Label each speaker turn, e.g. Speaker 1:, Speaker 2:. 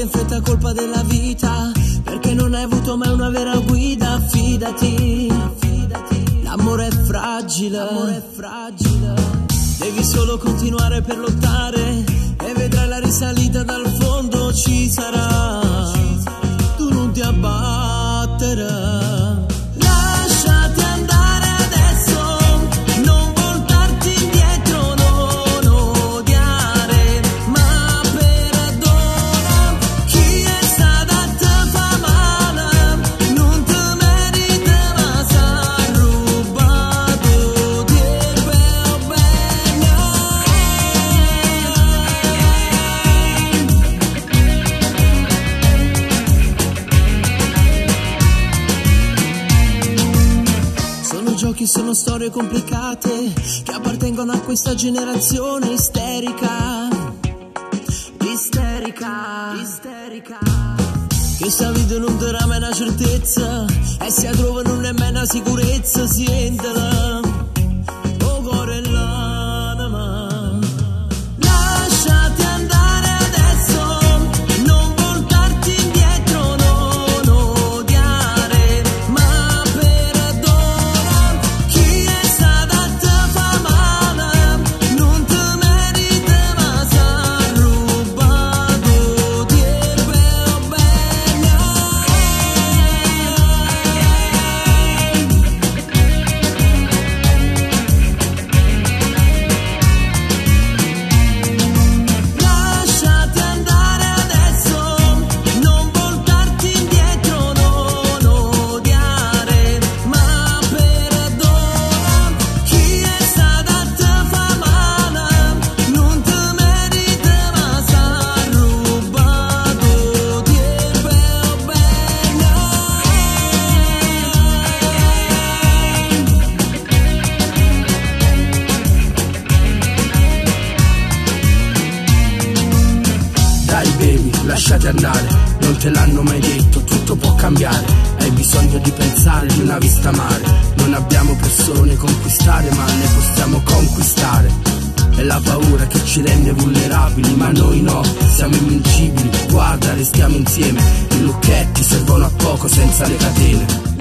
Speaker 1: in fretta colpa della vita, perché non hai avuto mai una vera guida. Fidati, l'amore è fragile, devi solo continuare per lottare e vedrai la risalita dal fondo ci sarà. Tu non ti abbattere. Giochi sono storie complicate che appartengono a questa generazione isterica, che sta vita non darà mai una certezza e si trova non è mai una sicurezza, sientela, oh cuore e l'anima. Lasciati andare adesso, non voltarti indietro, non odiare, ma perdona. Chi è stato a te fa male, non ti merita, ma s'ha rubato di per bene. Lasciati andare adesso, non voltarti indietro, non odiare, ma perdona. Chi è stato a te fa male, non ti merita, ma s'ha rubato di per bene.
Speaker 2: Dai baby, lasciati andare, non te l'hanno mai detto, tutto può cambiare. Hai bisogno di pensare, di una vista mare. Non abbiamo persone conquistare, ma ne possiamo conquistare. È la paura che ci rende vulnerabili, ma noi no, siamo invincibili. Guarda, restiamo insieme, i lucchetti servono a poco senza le catene.